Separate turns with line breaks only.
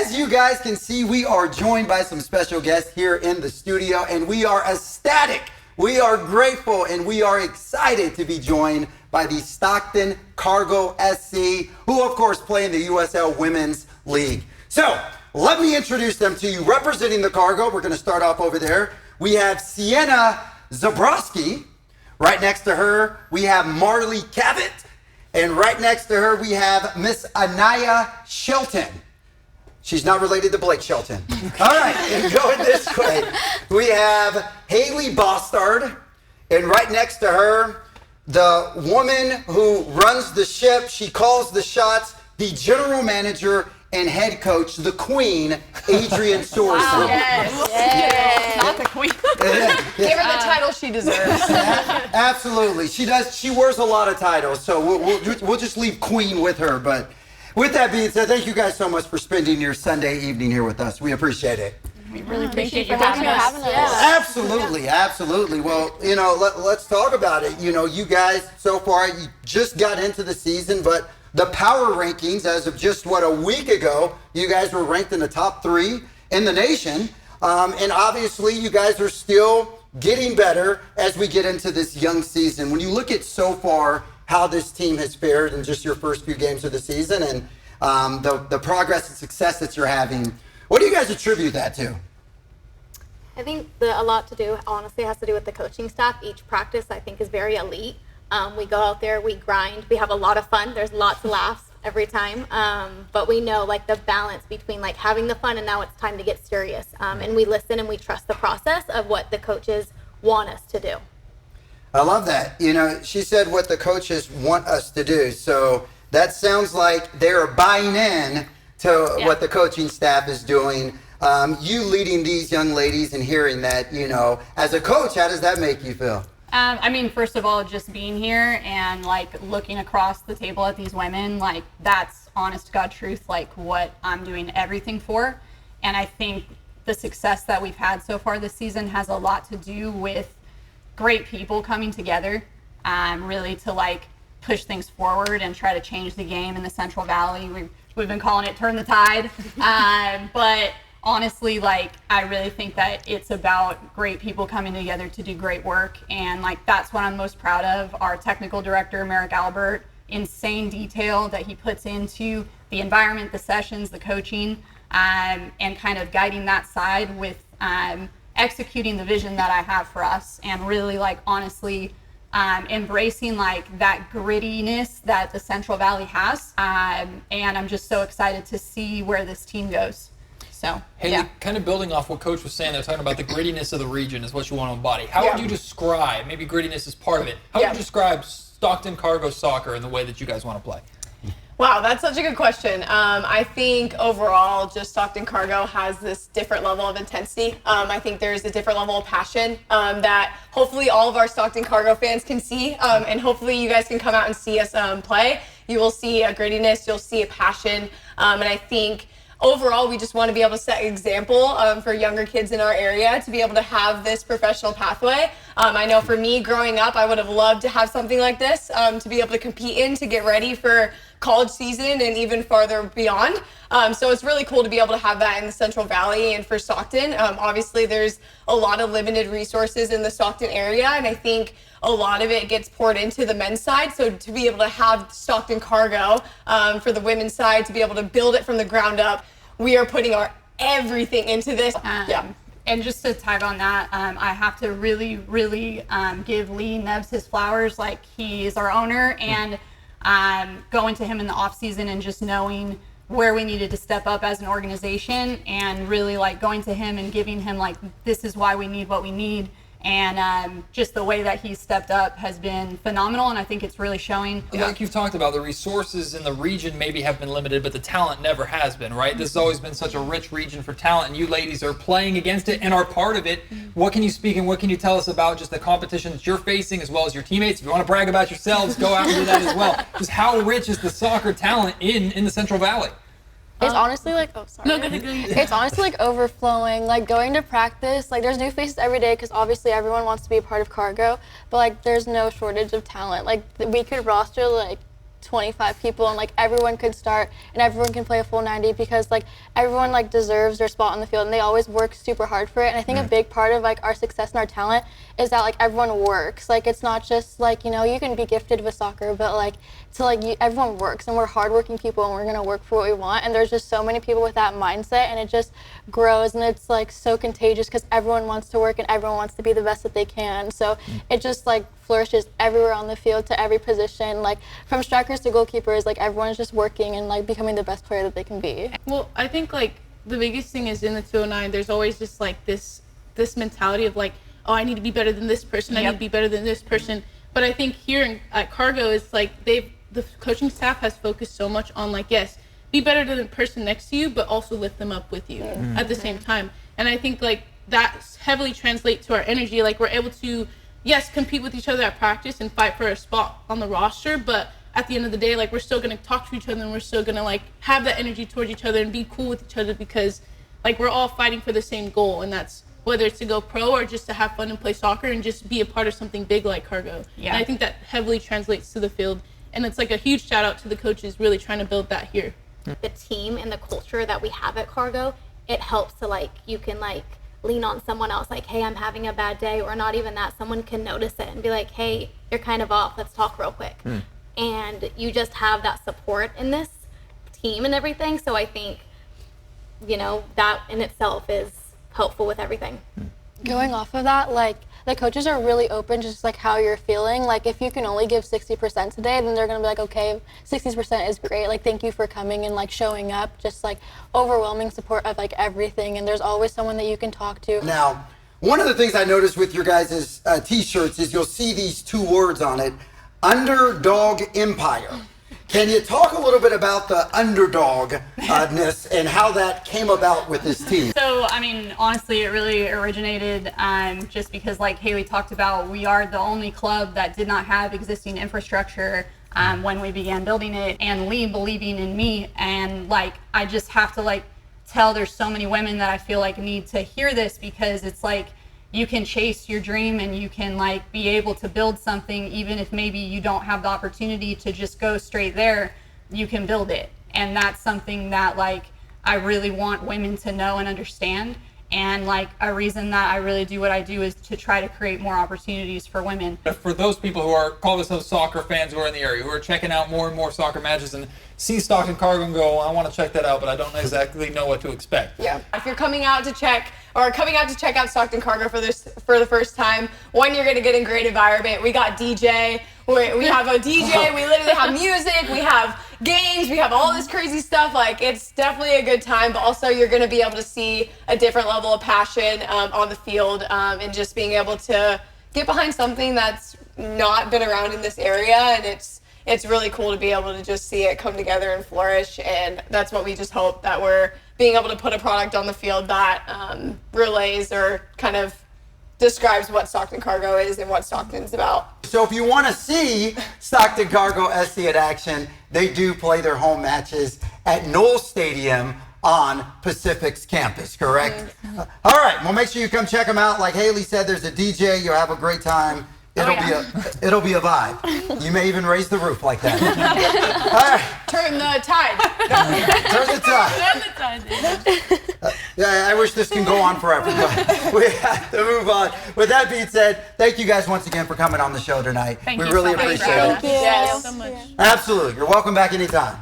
As you guys can see, we are joined by some special guests here in the studio, and we are ecstatic. We are grateful, and we are excited to be joined by the Stockton Cargo SC, who of course play in the USL Women's League. So let me introduce them to you. Representing the Cargo, we're going to start off over there. We have Sienna Zabrowski. Right next to her, we have Marley Cabot. And right next to her, we have Miss Anaya Shelton. She's not related to Blake Shelton. All right, and going this way, we have Haley Bostard. And right next to her, the woman who runs the ship, she calls the shots, the general manager and head coach, the queen, Adrian Sorensen.
Wow. Yes. Not the queen. Give her the title she deserves.
Absolutely. She does. She wears a lot of titles, so we'll just leave queen with her. But with that being said, thank you guys so much for spending your Sunday evening here with us. We appreciate it.
We really appreciate you having us.
Absolutely, absolutely. Well, you know, let's talk about it. You know, you guys so far, you just got into the season, but the power rankings, as of just, a week ago, you guys were ranked in the top 3 in the nation. And obviously, you guys are still getting better as we get into this young season. When you look at so far how this team has fared in just your first few games of the season and the progress and success that you're having, what do you guys attribute that to?
I think a lot to do, honestly, has to do with the coaching staff. Each practice, I think, is very elite. We go out there, we grind, we have a lot of fun. There's lots of laughs every time. But we know like the balance between like having the fun and now it's time to get serious. And we listen and we trust the process of what the coaches want us to do.
I love that. You know, she said what the coaches want us to do. So that sounds like they're buying in to what the coaching staff is doing. You leading these young ladies and hearing that, you know, as a coach, how does that make you feel?
I mean, first of all, just being here and like looking across the table at these women, like that's honest to God truth, like what I'm doing everything for. And I think the success that we've had so far this season has a lot to do with great people coming together, really to like push things forward and try to change the game in the Central Valley. We've been calling it turn the tide, but honestly, like, I really think that it's about great people coming together to do great work. And like, that's what I'm most proud of. Our technical director, Merrick Albert, insane detail that he puts into the environment, the sessions, the coaching, and kind of guiding that side with executing the vision that I have for us. And really like, honestly, embracing like that grittiness that the Central Valley has. And I'm just so excited to see where this team goes. So,
Haley, kind of building off what Coach was saying, they're talking about the grittiness of the region is what you want to embody. How would you describe, maybe grittiness is part of it, how would you describe Stockton Cargo soccer in the way that you guys want to play?
Wow, that's such a good question. I think overall, just Stockton Cargo has this different level of intensity. I think there's a different level of passion that hopefully all of our Stockton Cargo fans can see, and hopefully you guys can come out and see us play. You will see a grittiness, you'll see a passion, and I think overall, we just want to be able to set an example for younger kids in our area to be able to have this professional pathway. I know for me, growing up, I would have loved to have something like this to be able to compete in, to get ready for college season and even farther beyond. So it's really cool to be able to have that in the Central Valley and for Stockton. Obviously, there's a lot of limited resources in the Stockton area, and I think a lot of it gets poured into the men's side. So to be able to have Stockton Cargo for the women's side, to be able to build it from the ground up, we are putting our everything into this.
And just to tag on that, I have to really, really give Lee Neves his flowers. Like, he is our owner, and going to him in the off season and just knowing where we needed to step up as an organization, and really like going to him and giving him like, this is why we need what we need. And just the way that he's stepped up has been phenomenal, and I think it's really showing.
Like you've talked about, the resources in the region maybe have been limited, but the talent never has been, right? This has always been such a rich region for talent, and you ladies are playing against it and are part of it. What can you speak and what can you tell us about just the competition that you're facing as well as your teammates? If you want to brag about yourselves, go out and do that as well. Just how rich is the soccer talent in the Central Valley?
It's honestly like, it's honestly like overflowing. Like going to practice, like there's new faces every day because obviously everyone wants to be a part of Cargo, but like there's no shortage of talent. Like we could roster like 25 people, and like everyone could start and everyone can play a full 90 because like everyone like deserves their spot on the field and they always work super hard for it. And I think a big part of like our success and our talent is that like everyone works. Like it's not just like, you know, you can be gifted with soccer, but like everyone works, and we're hardworking people and we're gonna work for what we want. And there's just so many people with that mindset, and it just grows, and it's like so contagious because everyone wants to work and everyone wants to be the best that they can. So it just like flourishes everywhere on the field to every position, like from strikers to goalkeepers. Like everyone is just working and like becoming the best player that they can be.
Well, I think like the biggest thing is in the 209, there's always just like this mentality of like, oh, I need to be better than this person. I need to be better than this person. But I think here at Cargo, it's like the coaching staff has focused so much on like, yes, be better than the person next to you, but also lift them up with you at the same time. And I think like that heavily translates to our energy. Like we're able to, yes, compete with each other at practice and fight for a spot on the roster, but at the end of the day, like we're still gonna talk to each other and we're still gonna like have that energy towards each other and be cool with each other because like we're all fighting for the same goal, and that's whether it's to go pro or just to have fun and play soccer and just be a part of something big like Cargo. Yeah. And I think that heavily translates to the field, and it's like a huge shout out to the coaches really trying to build that here.
The team and the culture that we have at Cargo, it helps to like, you can like lean on someone else, like, hey, I'm having a bad day, or not even that, someone can notice it and be like, hey, you're kind of off, let's talk real quick. And you just have that support in this team and everything. So I think, you know, that in itself is helpful with everything.
Going off of that, like the coaches are really open to just like how you're feeling. Like if you can only give 60% today, then they're gonna be like, okay, 60% is great. Like thank you for coming and like showing up. Just like overwhelming support of like everything, and there's always someone that you can talk to.
Now, one of the things I noticed with your guys' t-shirts is you'll see these two words on it, Underdog Empire. Can you talk a little bit about the underdog-ness and how that came about with this team?
So, I mean, honestly, it really originated just because, like Haley talked about, we are the only club that did not have existing infrastructure when we began building it, and Lee believing in me. And, like, I just have to, like, tell there's so many women that I feel like need to hear this, because it's like, you can chase your dream and you can like be able to build something, even if maybe you don't have the opportunity to just go straight there, you can build it. And that's something that like I really want women to know and understand. And like a reason that I really do what I do is to try to create more opportunities for women.
For those people who are, call themselves soccer fans who are in the area, who are checking out more and more soccer matches and see Stockton Cargo and go, I want to check that out, but I don't exactly know what to expect.
Yeah. If you're coming out to check out Stockton Cargo for the first time, one, you're going to get a great environment. We got DJ. We have a DJ. We literally have music. We have games. We have all this crazy stuff. Like, it's definitely a good time, but also you're going to be able to see a different level of passion on the field, and just being able to get behind something that's not been around in this area. And it's really cool to be able to just see it come together and flourish. And that's what we just hope, that we're being able to put a product on the field that relays or kind of describes what Stockton Cargo is and what Stockton's about.
So if you want to see Stockton Cargo SC in action, they do play their home matches at Knoll Stadium on Pacific's campus, correct? All right, well, make sure you come check them out. Like Haley said, there's a DJ. You'll have a great time. It'll be a vibe. You may even raise the roof like that. All right.
Turn the tide.
Turn the tide. Yeah, I wish this can go on forever, but we have to move on. With that being said, thank you guys once again for coming on the show tonight.
Thank
we
you
really
so much.
appreciate it.
Thank you.
Yes.
So much.
Absolutely. You're welcome back anytime.